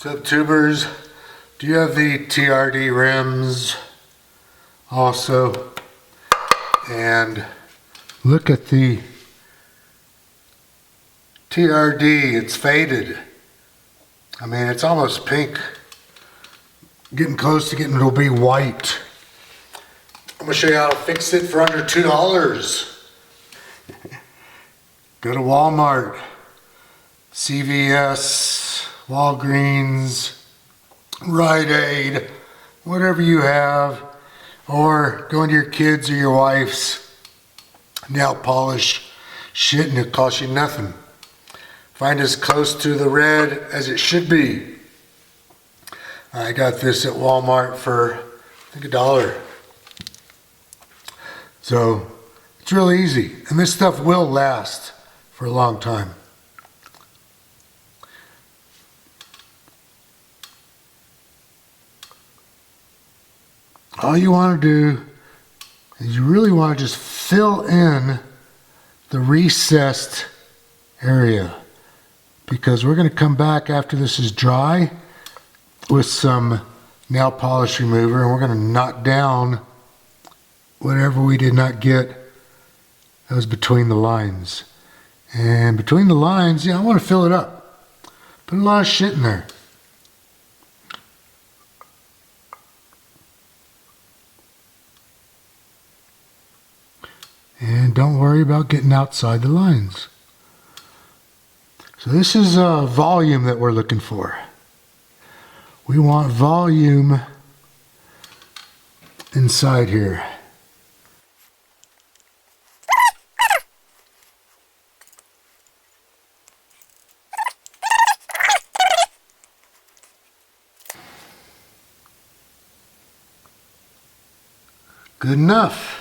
What's up, tubers? Do you have the TRD rims also? And look at the TRD, it's faded. I mean, it's almost pink. Getting close to getting it'll be white. I'm gonna show you how to fix it for under $2. Go to Walmart, CVS, Walgreens, Rite Aid, whatever you have, or go into your kids or your wife's nail polish shit and it costs you nothing. Find as close to the red as it should be. I got this at Walmart for, I think, $1. So it's real easy, and this stuff will last for a long time. All you want to do is you really want to just fill in the recessed area, because we're going to come back after this is dry with some nail polish remover and we're going to knock down whatever we did not get that was between the lines. And between the lines, yeah, I want to fill it up. Put a lot of shit in there. And don't worry about getting outside the lines. So this is a volume that we're looking for. We want volume inside here. Good enough.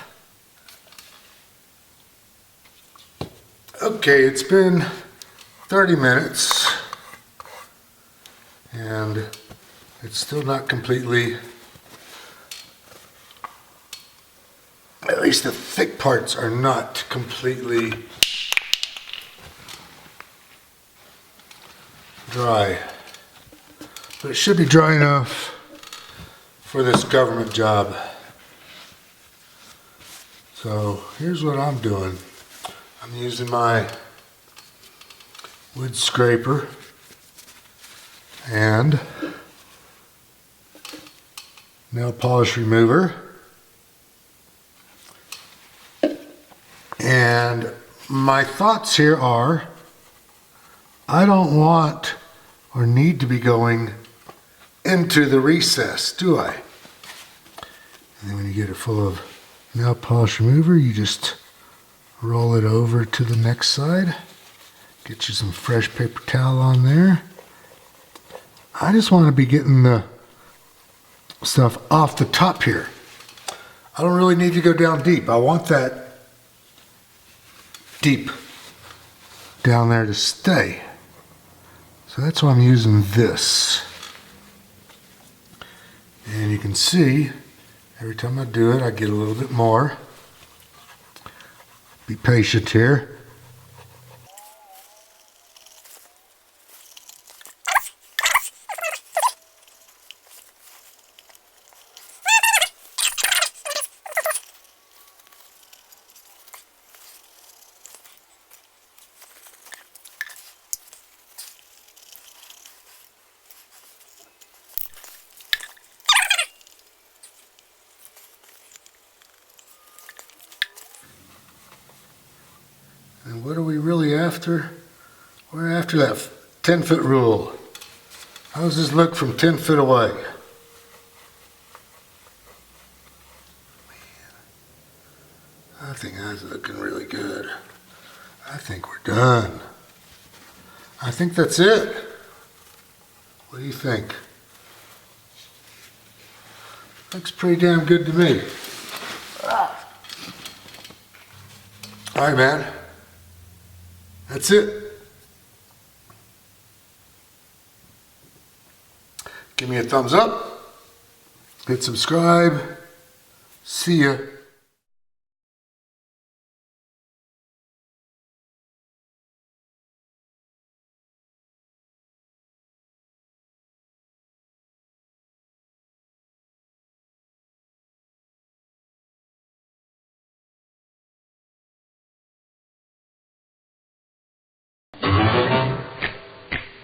Okay, it's been 30 minutes and it's still not completely, at least the thick parts are not completely dry, but it should be dry enough for this government job. So here's what I'm doing. I'm using my wood scraper and nail polish remover, and my thoughts here are I don't want or need to be going into the recess, do I? And then when you get it full of nail polish remover, you just roll it over to the next side. Get you some fresh paper towel on there. I just want to be getting the stuff off the top here. I don't really need to go down deep. I want that deep down there to stay. So that's why I'm using this. And you can see every time I do it, I get a little bit more. Be patient here. And what are we really after? We're after that 10-foot rule. How does this look from 10 feet away? Man, I think that's looking really good. I think we're done. I think that's it. What do you think? Looks pretty damn good to me. All right, man. That's it. Give me a thumbs up. Hit subscribe. See ya.